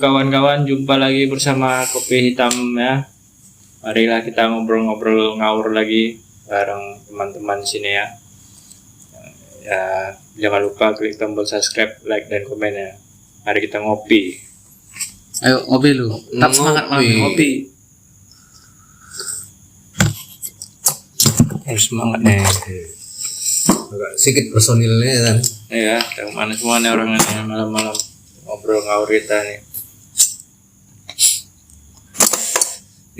kawan-kawan, jumpa lagi bersama Kopi Hitam ya. Marilah kita ngobrol-ngobrol ngawur lagi bareng teman-teman sini ya. Ya, jangan lupa klik tombol subscribe, like dan komen ya. Mari kita ngopi. Ayo ngopi lu. Tetap semangat ngopi. Harus semangat nih. Agak sedikit personilnya kan. Iya, mana semua nih orang ini malam-malam ngobrol ngawur kita nih.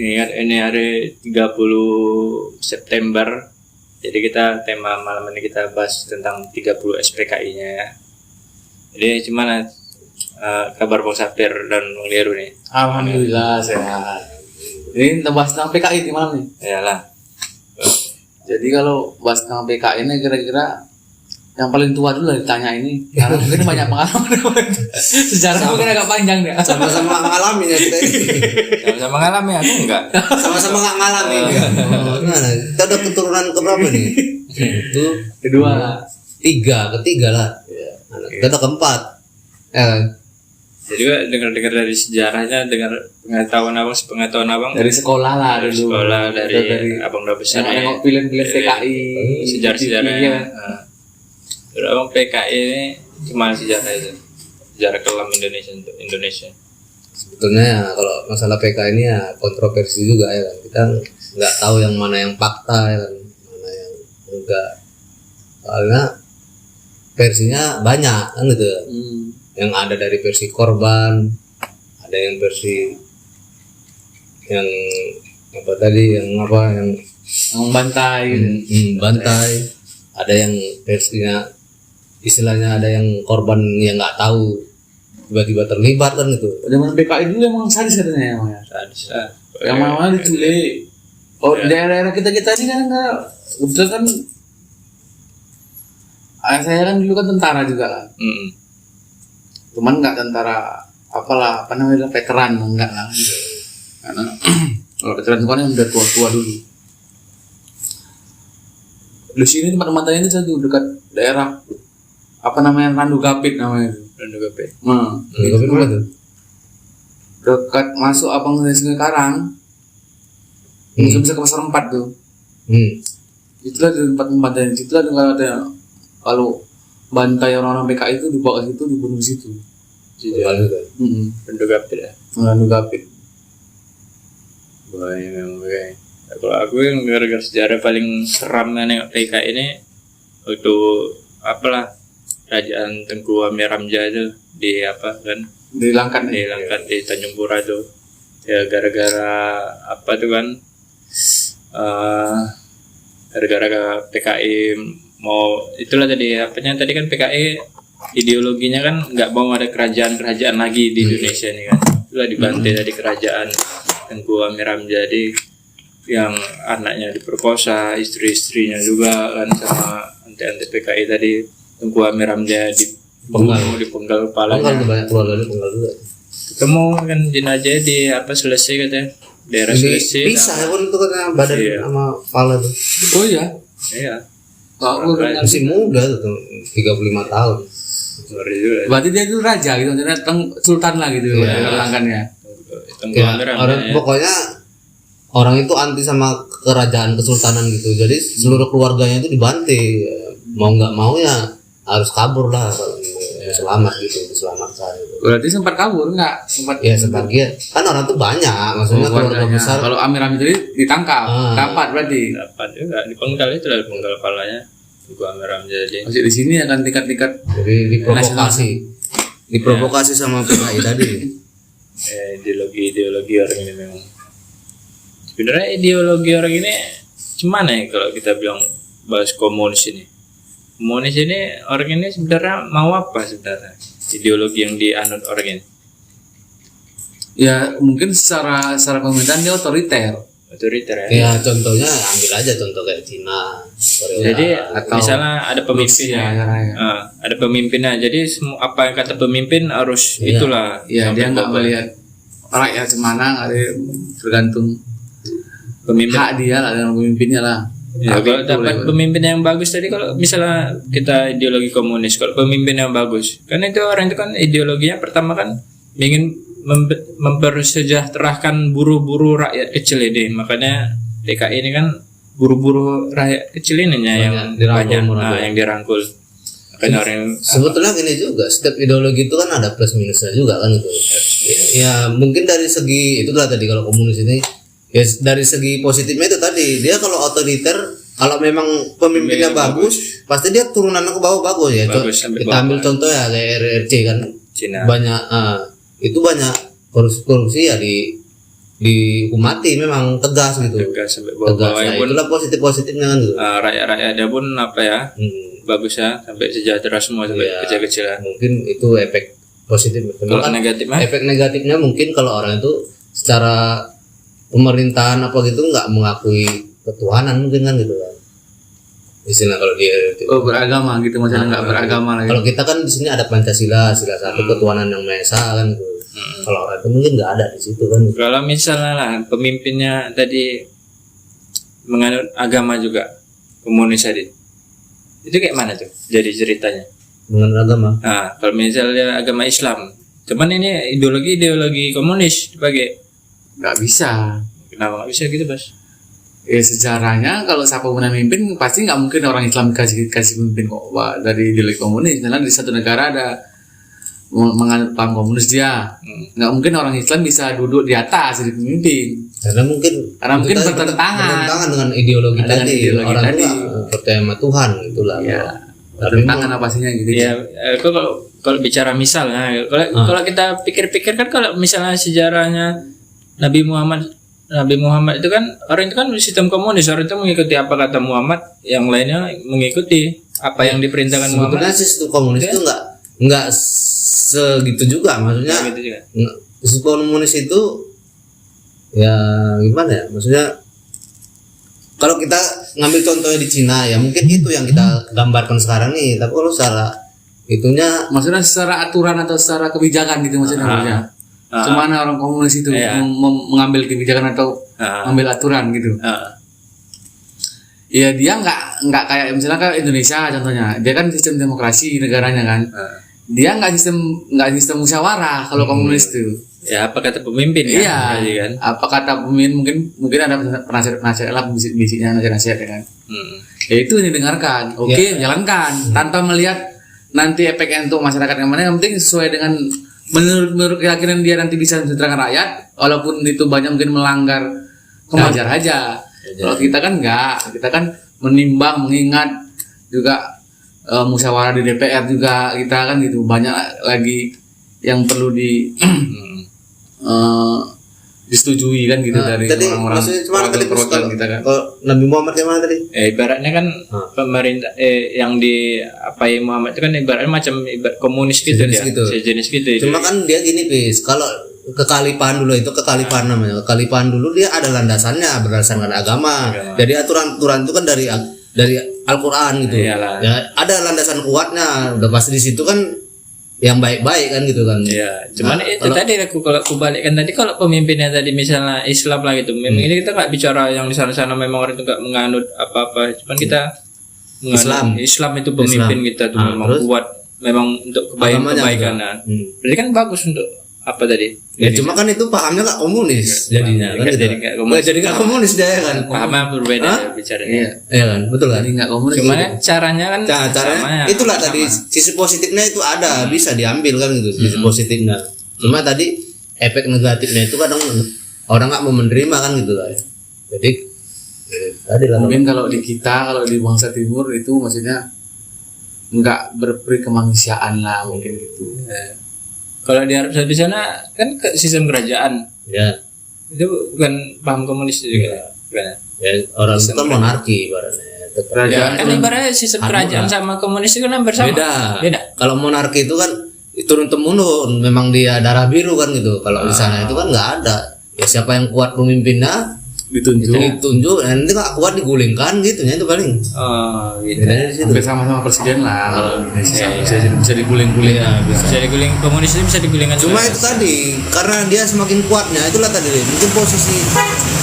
Ini hari 30 September. Jadi kita tema malam ini kita bahas tentang 30 SPKI-nya ya. Jadi gimana kabar Bang Safir dan Bang Liru nih? Alhamdulillah sehat. Ini kita bahas tentang PKI di malam nih. Iyalah. Jadi kalau bahas tentang PKI ini kira-kira yang paling tua dulu lah ditanya ini. Karena mungkin banyak pengalaman. Sejarah mungkin agak panjang deh. Sama-sama ngalamin ya kita ini. Sama-sama ngalamin aku enggak. Sama-sama nggak ngalamin ya. Gimana? Kita udah keturunan keberapa nih? Itu Kedua lah. ketiga lah. Kita udah keempat. Jadi juga dengar-dengar dari sejarahnya, dengar pengetahuan abang Dari sekolah lah dari dulu. sekolah dari abang udah besar ya. Nengok film-film PKI. Sejarah-sejarahnya. Terus abang PKI ini gimana sejarah itu? Sejarah kelam Indonesia untuk Indonesia. Sebetulnya ya, kalau masalah PK ini ya kontroversi juga ya kan. Kita nggak tahu yang mana yang fakta ya kan, mana yang enggak. Soalnya versinya banyak kan gitu. Yang ada dari versi korban, ada yang versi yang apa tadi yang Membantai. bantai, ada yang versinya istilahnya ada yang korban yang nggak tahu tiba-tiba terlibat kan gitu. Zaman PKI dulu emang sadis katanya emang ya. Sadis. Yang mana diculik. Oh daerah-daerah kita ini kan enggak. Betul kan. Saya kan dulu kan tentara juga kan. Cuman nggak tentara apa namanya veteran enggak lah. Karena kalau veteran itu kan yang udah tua-tua dulu. Di sini tempat ini satu dekat daerah apa namanya Randu Gapit namanya itu. Randu Gapit. Gapit mana tuh? Dekat masuk Abang Sungai Karang. Bisa ke Pasar 4 tuh. Itulah di tempat itulah kalau bantai orang-orang PKI itu dibawa ke situ, dibunuh di situ. Randu Gapit ya. Randu Gapit. Wah, memang oke. Kalau aku yang gara-gara sejarah paling seram nengok PKI ini waktu apalah Kerajaan Tengku Amir Hamzah itu di apa kan? Di Langkat di Tanjung Pura tuh. Ya gara-gara apa tuh kan? Gara-gara PKI mau itulah tadi apanya tadi kan PKI ideologinya kan nggak mau ada kerajaan lagi di Indonesia ini kan. Itulah dibantai tadi kerajaan Tengku Amir Hamzah jadi yang anaknya diperkosa, istri-istrinya juga kan sama anti PKI tadi. Tengku Amir Hamzah dipenggal kepalanya. Penggal banyak keluarga penggal juga. Ketemu kan jenazah di apa Selesai katanya. Daerah Selesai. Bisa ya kan itu kan badan sama kepala tuh. Oh iya. Iya. Aku masih muda tuh 35 tahun. Berarti dia itu raja gitu, jadi sultan lah gitu langkannya. Pokoknya orang itu anti sama kerajaan kesultanan gitu. Jadi seluruh keluarganya itu dibantai. Mau nggak mau ya harus kabur lah kalau selamat gitu, diselamatkan gitu. Berarti sempat kabur nggak? Sebagian kan orang tuh banyak, maksudnya keluarga besar. Kalau Amir tadi ditangkap, dapat berarti. Dapat juga dipenggal itu dari penggal kepalanya. Tengku Amir Hamzah jadi. Masih di sini akan tingkat-tingkat. Jadi diprovokasi sama PKI tadi. Ideologi orang ini memang. Sebenarnya ideologi orang ini gimana ya kalau kita bilang bahas komunis ini? Komunis ini orang ini sebenarnya mau apa sebenarnya? Ideologi yang dianut orang ini? Ya mungkin secara pemerintahan dia otoriter ya. Ya contohnya ambil aja contoh kayak Cina. Jadi misalnya ada pemimpin ada pemimpinnya. Jadi apa yang kata pemimpin harus itulah. Ya dia nggak melihat rakyat semana, nggak tergantung pemimpin hak dia lah dengan pemimpinnya lah. Ya, kalau dapat pemimpin yang bagus tadi, kalau misalnya kita ideologi komunis, kalau pemimpin yang bagus, kan itu orang itu kan ideologinya pertama kan ingin mempersejahterakan buruh-buruh rakyat kecil ini. Makanya PKI ini kan buruh-buruh rakyat kecil ini yang dirangkul, yang dirangkul. Makanya orang sebetulnya gini juga, setiap ideologi itu kan ada plus minusnya juga kan itu. Ya mungkin dari segi itulah tadi kalau komunis ini ya dari segi positifnya itu tadi dia kalau otoriter, kalau memang pemimpinnya bagus, pasti dia turunannya ke bawah bagus ya. Bagus, sampai Kita bawah. ambil contoh ya kayak RRC kan, Cina. banyak itu banyak korupsi ya dihukumati memang tegas gitu. Tegas sampai Tegas. bawah-bawah Nah, pun itulah positifnya kan gitu. rakyat-rakyatnya pun apa ya bagus ya, sampai sejahtera semua sampai Iya. kecil-kecilan. Mungkin itu efek positif. Kalau Kan negatifnya efek negatifnya mungkin kalau orang itu secara pemerintahan apa gitu nggak mengakui ketuhanan mungkin kan gitu kan. Istilah kalau dia itu. beragama gitu, maksudnya nggak beragama lagi. Kalau kita kan di sini ada Pancasila, sila satu ketuhanan yang maha esa kan gitu. Kalau orang itu mungkin nggak ada di situ kan. kalau misalnya lah pemimpinnya tadi menganut agama juga, komunis tadi, itu kayak mana tuh jadi ceritanya? Mengenai agama. Nah, kalau misalnya agama Islam, cuman ini ideologi komunis dipakai, Nggak bisa. kenapa nggak bisa gitu, Bas? Ya sejarahnya kalau siapa pun yang mimpin pasti nggak mungkin orang Islam kasih pemimpin kok, Pak, dari ideologi komunis. Karena di satu negara ada menganut paham komunis dia, nggak mungkin orang Islam bisa duduk di atas jadi pemimpin. Karena mungkin Karena itu mungkin tadi bertentangan dengan ideologi Dengan tadi. ideologi Orang tadi. itu nggak percaya sama Tuhan itulah. Ya, Tapi bertentangan apa pastinya gitu. Ya, kalau bicara misalnya, kalau kita pikir-pikir kan kalau misalnya sejarahnya Nabi Muhammad itu kan orang itu kan sistem komunis, orang itu mengikuti apa kata Muhammad, yang lainnya mengikuti apa yang diperintahkan sebetulnya Muhammad. sistem komunis itu nggak segitu juga, maksudnya Gitu juga. sistem komunis itu ya gimana ya, maksudnya kalau kita ngambil contohnya di Cina ya mungkin itu yang kita gambarkan sekarang nih, tapi kalau secara itunya Maksudnya secara aturan atau secara kebijakan gitu maksudnya. Cuman orang komunis itu Iya. mengambil kebijakan atau mengambil aturan gitu. Ya dia nggak kayak misalnya kayak Indonesia contohnya, dia kan sistem demokrasi negaranya kan. Dia nggak sistem musyawarah kalau komunis tuh. Ya apa kata pemimpin kan? Iya. Berarti kan? Apa kata pemimpin mungkin ada penasihat lah bisiknya nasihat ya kan. Ya itu yang didengarkan. Oke, jalankan tanpa melihat nanti efeknya untuk masyarakat yang mana. Yang penting sesuai dengan menurut keyakinan dia nanti bisa mensejahterakan rakyat, walaupun itu banyak mungkin melanggar wajar aja. Kalau kita kan enggak, kita kan menimbang, mengingat juga musyawarah di DPR juga kita kan gitu, banyak lagi yang perlu disetujui kan gitu dari tadi orang-orang maksudnya cuma tadi perwakilan kita kan. kalau Nabi Muhammad yang mana tadi? Ibaratnya kan pemerintah yang diapai Muhammad itu kan ibaratnya macam komunis gitu Sejenis dia, gitu. sejenis gitu. Cuma kan dia gini Pis, kalau kekalipan dulu itu kekalipan namanya. Kekalipan dulu dia ada landasannya berdasarkan agama. Jadi aturan-aturan itu kan dari Al-Qur'an gitu. Iyalah. Ya ada landasan kuatnya. Udah pasti di situ kan yang baik-baik kan gitu kan. Iya, cuman Nah, itu tadi kalau aku balikkan tadi kalau pemimpinnya tadi misalnya Islam lah gitu. Memang ini kita nggak bicara yang di sana-sana memang orang itu nggak menganut apa-apa. Cuman kita menganut Islam itu pemimpin kita tuh memang terus? kuat, memang untuk kebaikan. Berarti kan bagus untuk apa tadi? Ya cuma kan itu pahamnya nggak komunis jadinya kan gitu. Jadi nggak komunis dia kan. Pahamnya berbeda bicaranya. Iya kan, betul kan? Jadi nggak komunis. Cuman caranya kan Caranya itulah tadi sisi positifnya itu ada bisa diambil kan gitu sisi positifnya. Cuma tadi efek negatifnya itu kadang orang nggak mau menerima kan gitu lah. Jadi tadi lah. Mungkin kalau di kita, kalau di bangsa timur itu maksudnya nggak berperi kemanusiaan lah mungkin gitu. Kalau di Arab Saudi sana kan sistem kerajaan. Ya. Itu bukan paham komunis juga. Bukan. Ya orang itu kan monarki ibaratnya. Kerajaan Kan ibaratnya sistem kerajaan sama komunis itu kan hampir sama. Beda. Kalau monarki itu kan turun temurun, memang dia darah biru kan gitu. Kalau di sana itu kan nggak ada. Ya siapa yang kuat pemimpinnya ditunjuk, nanti nggak kuat digulingkan gitu ya itu paling. Oh, gitu. Bedanya di situ. hampir sama-sama presiden lah kalau Indonesia bisa diguling-guling. Bisa diguling komunis itu bisa digulingkan. Cuma itu tadi karena dia semakin kuatnya itulah tadi mungkin posisi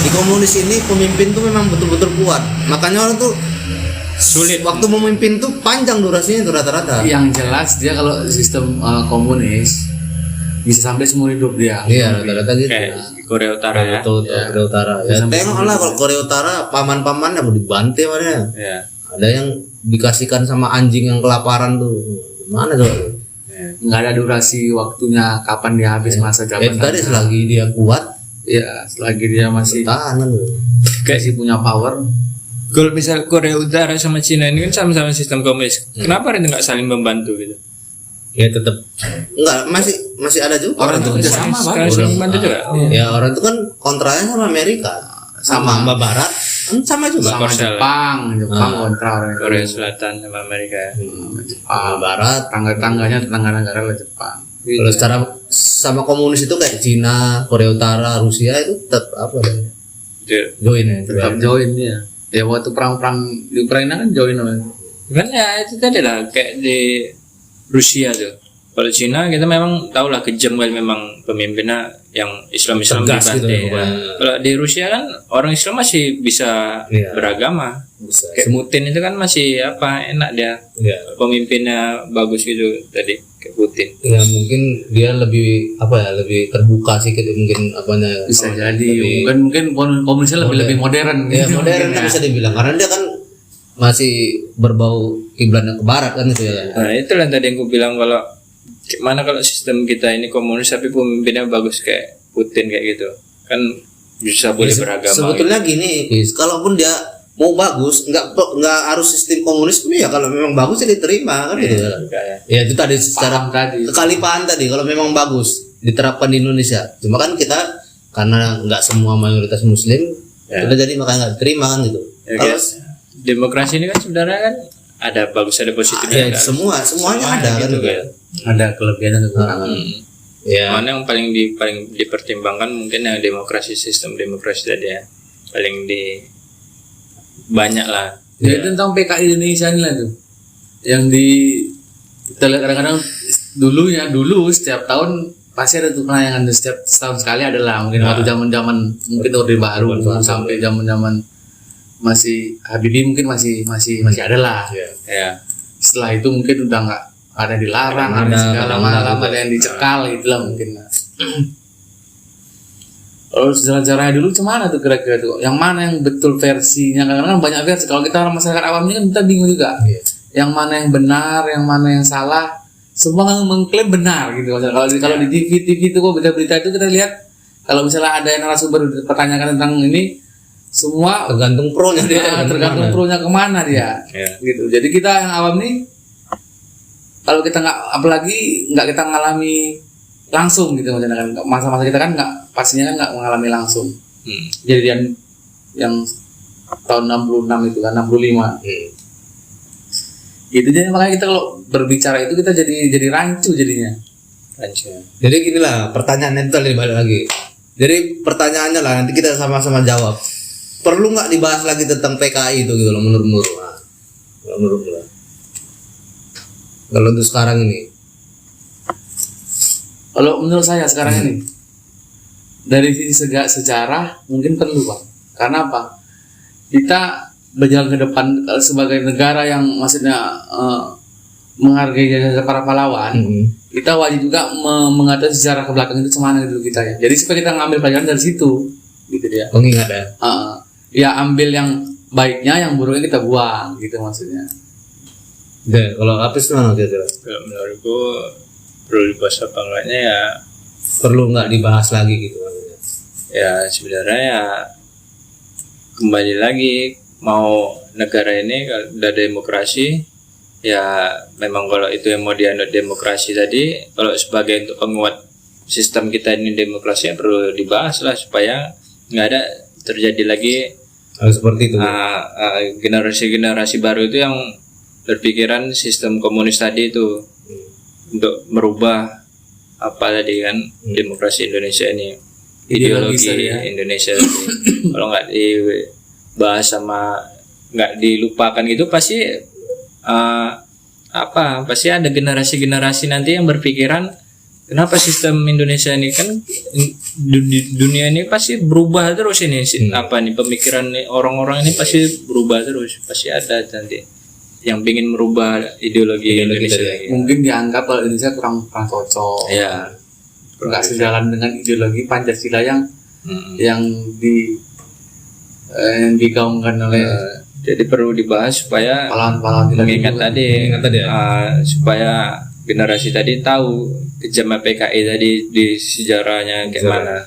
di komunis ini pemimpin tuh memang betul-betul kuat. Makanya orang tuh sulit waktu memimpin tuh panjang durasinya itu rata-rata. Yang jelas dia kalau sistem komunis bisa sampai seumur hidup dia. Iya, rata-rata gitu. Kayak Korea Utara ya. Korea Utara. Ya, tengok lah kalau Korea Utara paman-pamannya mau dibantai mana. Ya. Ada yang dikasihkan sama anjing yang kelaparan tuh. Mana tuh? Nggak ada durasi waktunya kapan dia habis masa Itu jabatan. tadi selagi dia kuat, Ya, selagi dia masih tahanan tuh. punya power. Kalau misal Korea Utara sama Cina ini kan sama-sama sistem komunis, kenapa itu nggak saling membantu gitu? Ya tetap enggak, masih ada juga Orang itu kerja sama, Sekarang Bang. saling membantu juga. Ya orang itu kan kontranya sama Amerika, sama Barat, kan sama juga. Sama Jepang kontra orang itu. Korea Selatan sama Amerika. Ya. Sama Barat. Tangga-tangganya tetangga negara lah Jepang. Kalau secara sama komunis itu kayak Cina, Korea Utara, Rusia itu tetap apa ya? Join ya. Tetap join dia. Ya waktu perang-perang di Ukraina kan join orang. Kan ya itu tadi lah kayak di Rusia tuh. Kalau Cina kita memang tahu lah kejam kali memang pemimpinnya yang Islam Tegas gitu dibantai. ya, pokoknya. Kalau di Rusia kan orang Islam masih bisa Iya. beragama. Bisa. Kayak Putin itu kan masih apa enak dia. Ya. Pemimpinnya bagus gitu tadi kayak Putin. Ya mungkin dia lebih lebih terbuka sedikit mungkin apanya. Bisa jadi lebih- mungkin komunisnya lebih modern. Ya gitu modern mungkin kan ya. bisa dibilang karena dia kan masih berbau kiblatnya ke barat kan itu ya. Nah itulah tadi yang gue bilang kalau gimana kalau sistem kita ini komunis tapi pemimpinnya bagus kayak Putin kayak gitu kan bisa boleh beragama. Sebetulnya gini, Is, kalaupun dia mau bagus, nggak harus sistem komunis, ya kalau memang bagus ya diterima kan gitu. Kayak Ya itu tadi secara Paham tadi. kekalipaan tadi kalau memang bagus diterapkan di Indonesia. Cuma kan kita karena nggak semua mayoritas Muslim, kita jadi makanya nggak diterima kan gitu. ya, Kalau guys, demokrasi ini kan sebenarnya kan ada bagus ada positifnya ya, kan. semuanya ada kan gitu gitu. kan. Ada kelebihan dan kekurangan. Ya. Mana yang paling dipertimbangkan mungkin yang demokrasi sistem demokrasi tadi ya paling banyak lah. Ya itu tentang PKI Indonesia ini lah tuh. Yang kita lihat kadang-kadang dulu setiap tahun pasti ada tuh penayangan setiap setahun sekali adalah mungkin waktu zaman-zaman mungkin Orde Baru sampai zaman-zaman masih Habibie mungkin masih ada lah. Ya. Setelah itu mungkin udah nggak ada yang dilarang, ada segala macam, ada yang dicekal itulah mungkin. Kalau sejarah-sejarahnya dulu cemana tuh kira-kira tuh? Yang mana yang betul versinya? Karena kan banyak versi. Kalau kita orang masyarakat awam ini kan kita bingung juga. Yang mana yang benar, yang mana yang salah. Semua kan mengklaim benar gitu. Kalau di TV itu kok berita-berita itu kita lihat kalau misalnya ada yang narasumber pertanyakan tentang ini, semua Tergantung pro-nya dia. tergantung pro-nya kemana dia. Gitu. Jadi kita yang awam nih kalau kita nggak kita ngalami langsung gitu maksudnya kan masa-masa kita kan nggak pastinya kan nggak mengalami langsung. Jadi yang tahun 66 itu kan 65. Gitu jadi makanya kita kalau berbicara itu kita jadi rancu jadinya. Jadi ginilah pertanyaannya itu tadi balik lagi. Jadi pertanyaannya lah nanti kita sama-sama jawab. Perlu nggak dibahas lagi tentang PKI itu gitu loh menurut lo? Kalau untuk sekarang ini, Kalau menurut saya sekarang ini dari sisi sejarah mungkin perlu Bang. Karena apa? Kita berjalan ke depan sebagai negara yang maksudnya menghargai jasa para pahlawan, kita wajib juga mengetahui sejarah ke belakang itu semana dulu kita ya. Jadi supaya kita ngambil pelajaran dari situ, gitu dia. pengingat ya. Ya ambil yang baiknya, yang buruknya kita buang, gitu maksudnya. Deh, kalau Apis mana kira-kira? Kalau menurutku perlu dibahas apa enggaknya ya Perlu nggak dibahas lagi gitu maksudnya? ya sebenarnya ya kembali lagi mau negara ini kalau udah demokrasi ya memang kalau itu yang mau dianut demokrasi tadi kalau sebagai untuk penguat sistem kita ini demokrasi ya perlu dibahas lah supaya nggak ada terjadi lagi Hal seperti itu. generasi-generasi baru itu yang berpikiran sistem komunis tadi itu untuk merubah apa tadi kan demokrasi Indonesia ini ideologi Indonesia tadi. Kalau nggak dibahas sama nggak dilupakan gitu pasti pasti ada generasi-generasi nanti yang berpikiran kenapa sistem Indonesia ini kan di dunia ini pasti berubah terus ini apa nih pemikiran orang-orang ini pasti berubah terus pasti ada nanti yang ingin merubah ideologi Indonesia lagi. Mungkin dianggap kalau Indonesia kurang cocok. Ya. nggak sejalan dengan ideologi Pancasila yang yang digaungkan oleh jadi perlu dibahas supaya pahlawan-pahlawan kita mengingat dulu. tadi supaya generasi tadi tahu kejamnya PKI tadi di sejarahnya kayak mana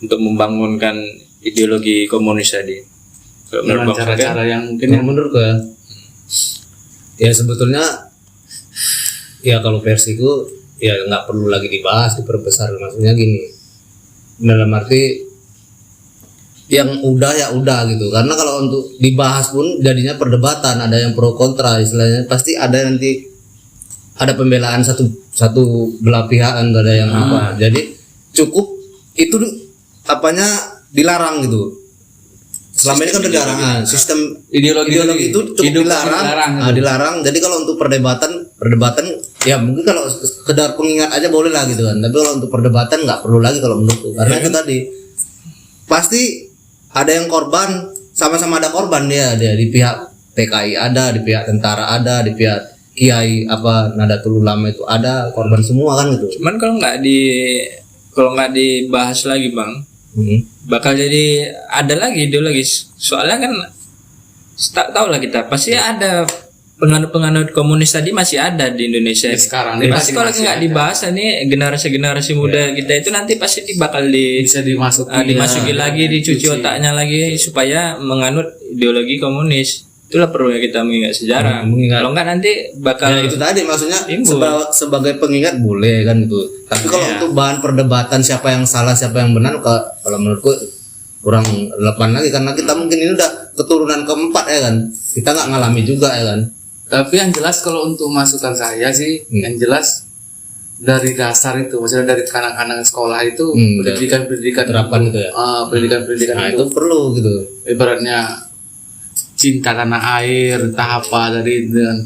untuk membangunkan ideologi komunis tadi. Kalau dengan menurut Bang Sofyan, cara-cara yang mungkin Yang menurut gue ya sebetulnya ya kalau versiku ya nggak perlu lagi dibahas, diperbesar. Maksudnya gini, dalam arti yang udah ya udah gitu, karena kalau untuk dibahas pun jadinya perdebatan, ada yang pro kontra istilahnya, pasti ada nanti ada pembelaan satu belah pihak, ada yang apa, jadi cukup itu apanya dilarang gitu. Selama ini kan dilarang, sistem ideologi itu cukup dilarang, dilarang. Jadi kalau untuk perdebatan ya mungkin kalau sekedar pengingat aja boleh lah gitu kan. Tapi kalau untuk perdebatan nggak perlu lagi kalau menurutku, karena itu tadi pasti ada yang korban, sama-sama ada korban dia di pihak PKI ada, di pihak tentara ada, di pihak Kiai Nahdlatul Ulama itu ada, korban semua kan gitu. cuman kalau nggak dibahas lagi Bang, bakal jadi ada lagi ideologis. Soalnya kan tak tahu lah kita pasti ada penganut komunis tadi masih ada di Indonesia sekarang pasti kalau nggak dibahas nih generasi muda kita itu nanti pasti bakal bisa dimasuki lagi, dicuci otaknya lagi supaya menganut ideologi komunis. Itulah perlunya kita mengingat sejarah. Kalau nggak nanti bakal itu tadi maksudnya timbul. sebagai pengingat boleh kan gitu. Tapi kalau untuk bahan perdebatan siapa yang salah siapa yang benar, kalau menurutku kurang relevan lagi, karena kita mungkin ini udah keturunan keempat ya kan, kita nggak ngalami juga ya kan. Tapi yang jelas kalau untuk masukan saya sih, yang jelas dari dasar itu, maksudnya dari anak-anak sekolah itu pendidikan terapan itu ya. Pendidikan Nah, itu perlu gitu. Ibaratnya cinta tanah air, entah apa dari dengan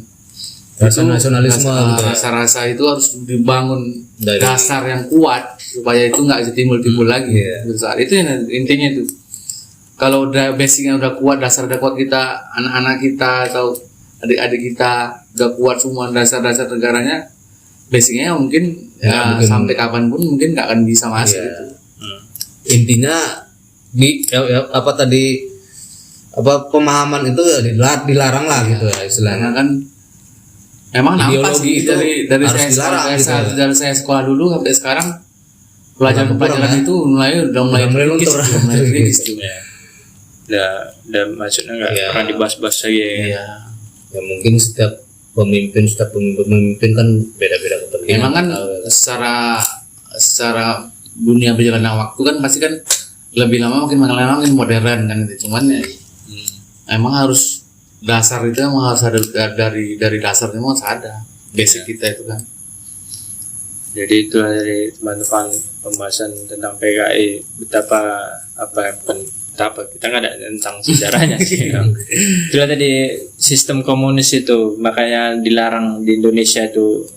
Rasa nasionalisme gitu ya. rasa-rasa itu harus dibangun Dari dasar yang kuat supaya itu nggak timbul lagi. Besar itu yang intinya itu. Kalau udah basicnya udah kuat, dasar udah kuat, kita anak-anak kita atau adik-adik kita udah kuat semua dasar-dasar negaranya, basicnya mungkin ya sampai kapanpun mungkin nggak akan bisa masuk gitu. Intinya pemahaman itu ya dilarang lah gitu ya istilahnya. Karena kan emang nampak Ideologi sih itu dari harus saya dilarang gitu ya. dari saya sekolah dulu sampai sekarang pelajaran itu udah mulai kritis, luntur. mulai kritis tuh. udah maksudnya nggak pernah dibahas-bahas lagi Iya. Ya mungkin setiap pemimpin kan beda-beda kepentingan. Emang kan secara dunia berjalannya waktu kan pasti kan lebih lama makin modern kan gitu. Cuman ya emang harus dasar itu emang harus ada dari dasarnya emang harus ada basic kita itu kan. Jadi itulah dari teman-teman pembahasan tentang PKI, betapa kita nggak ada tentang sejarahnya sih. Itulah tadi sistem komunis itu, makanya dilarang di Indonesia itu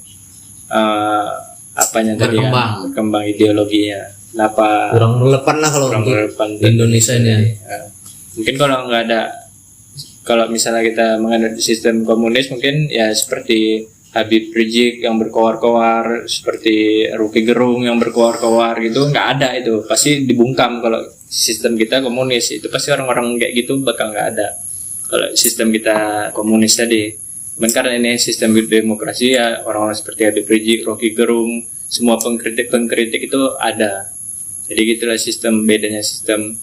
berkembang ideologinya. Kenapa kurang relevan lah kalau kurang untuk relevan di Indonesia ini ya. Mungkin kalau misalnya kita menganut sistem komunis, mungkin ya seperti Habib Rizik yang berkoar-koar, seperti Rocky Gerung yang berkoar-koar gitu, nggak ada itu, pasti dibungkam. Kalau sistem kita komunis itu pasti orang-orang kayak gitu bakal nggak ada kalau sistem kita komunis tadi. Dan karena ini sistem demokrasi ya, orang-orang seperti Habib Rizik, Rocky Gerung, semua pengkritik itu ada. Jadi gitulah bedanya sistem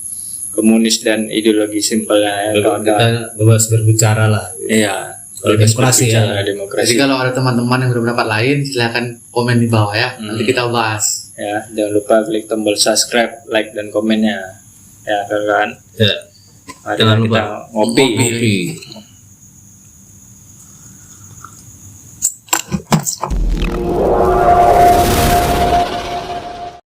komunis dan ideologi simpel ya. Kita bebas berbicara lah. Iya. Kalau demokrasi ya. Demokrasi. Jadi kalau ada teman-teman yang berpendapat lain, silakan komen di bawah ya. Nanti kita bahas. Ya, jangan lupa klik tombol subscribe, like dan komennya. Ya, kan? Ya. Mari kita ngopi.